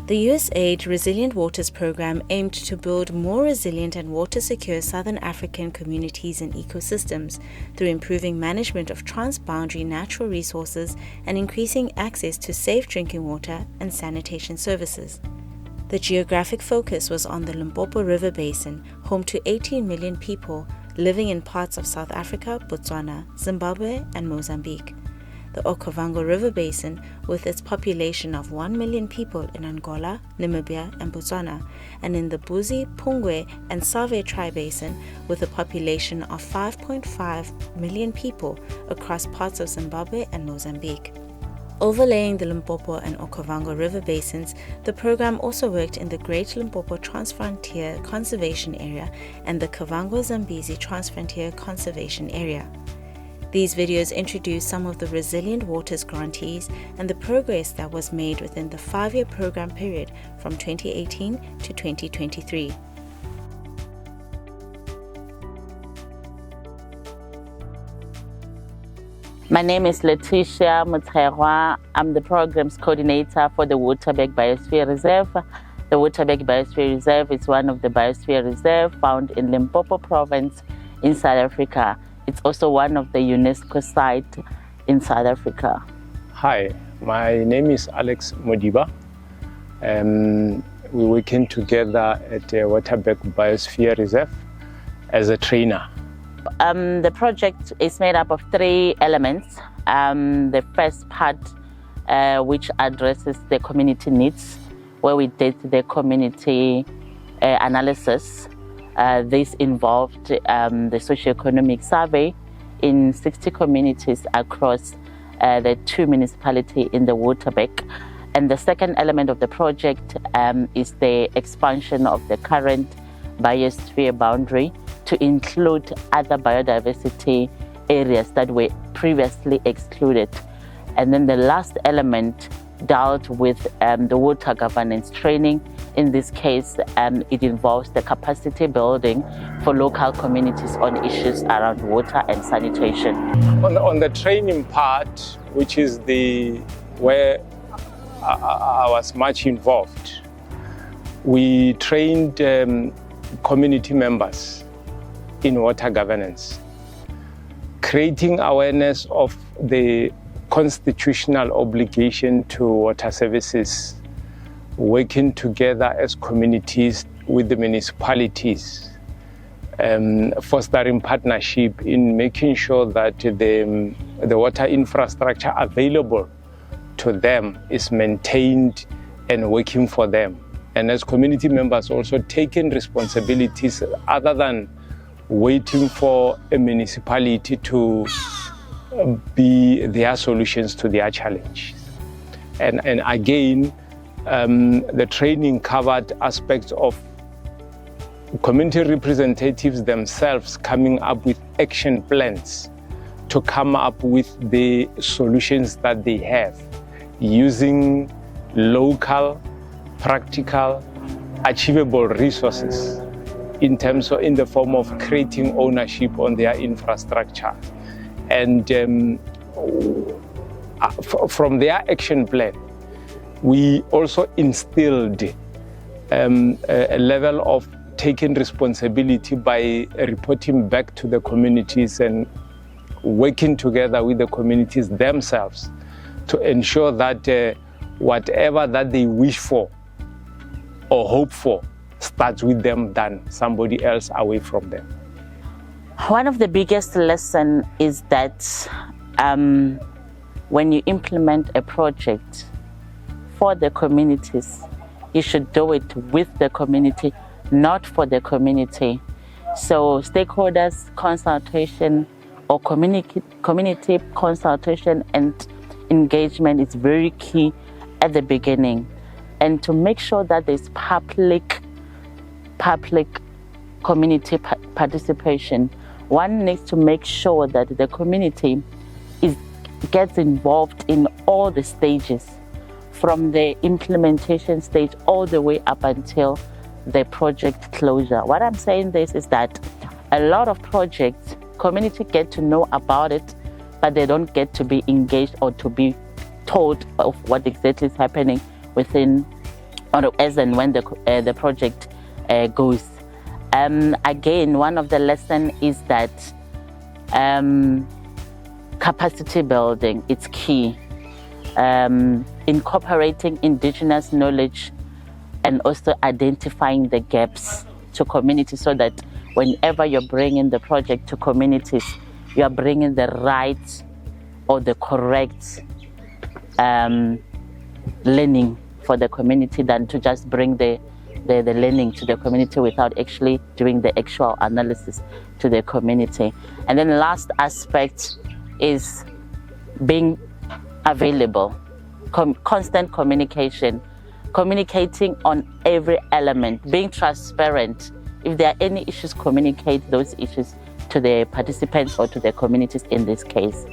The USAID Resilient Waters program aimed to build more resilient and water-secure Southern African communities and ecosystems through improving management of transboundary natural resources and increasing access to safe drinking water and sanitation services. The geographic focus was on the Limpopo River Basin, home to 18 million people living in parts of South Africa, Botswana, Zimbabwe, and Mozambique. The Okavango River Basin, with its population of 1 million people in Angola, Namibia, and Botswana, and in the Buzi, Pungwe, and Save Tri-Basin, with a population of 5.5 million people across parts of Zimbabwe and Mozambique. Overlaying the Limpopo and Okavango River Basins, the program also worked in the Great Limpopo Transfrontier Conservation Area and the Kavango-Zambezi Transfrontier Conservation Area. These videos introduce some of the Resilient Waters grantees and the progress that was made within the 5-year program period from 2018 to 2023. My name is Letitia Mutherwa. I'm the Programs Coordinator for the Waterberg Biosphere Reserve. The Waterberg Biosphere Reserve is one of the biosphere reserves found in Limpopo Province in South Africa. It's also one of the UNESCO sites in South Africa. Hi, my name is Alex Modiba. We're working together at the Waterberg Biosphere Reserve as a trainer. The project is made up of 3 elements. The first part, which addresses the community needs, where we did the community analysis. This involved the socioeconomic survey in 60 communities across the 2 municipalities in the Waterberg. And the second element of the project is the expansion of the current biosphere boundary to include other biodiversity areas that were previously excluded. And then the last element dealt with the water governance training. In this case, it involves the capacity building for local communities on issues around water and sanitation. On the training part, which is where I was much involved, we trained community members in water governance, creating awareness of the constitutional obligation to water services, working together as communities with the municipalities, fostering partnership in making sure that the water infrastructure available to them is maintained and working for them. And as community members also taking responsibilities other than waiting for a municipality to be their solutions to their challenges. And again, the training covered aspects of community representatives themselves coming up with action plans to come up with the solutions that they have, using local, practical, achievable resources in the form of creating ownership on their infrastructure. And from their action plan, we also instilled a level of taking responsibility by reporting back to the communities and working together with the communities themselves to ensure that whatever that they wish for or hope for starts with them than somebody else away from them. One of the biggest lessons is that when you implement a project for the communities, you should do it with the community, not for the community. So stakeholders consultation or community consultation and engagement is very key at the beginning. And to make sure that there's public community participation, one needs to make sure that the community gets involved in all the stages, from the implementation stage all the way up until the project closure. What I'm saying this is that a lot of projects, community get to know about it, but they don't get to be engaged or to be told of what exactly is happening within or as and when the project goes. Again, one of the lessons is that capacity building, it's key. Incorporating indigenous knowledge and also identifying the gaps to communities, so that whenever you're bringing the project to communities, you are bringing the right or the correct learning for the community, than to just bring the learning to the community without actually doing the actual analysis to the community. And then the last aspect is being available, constant communication, communicating on every element, being transparent. If there are any issues, communicate those issues to the participants or to the communities in this case.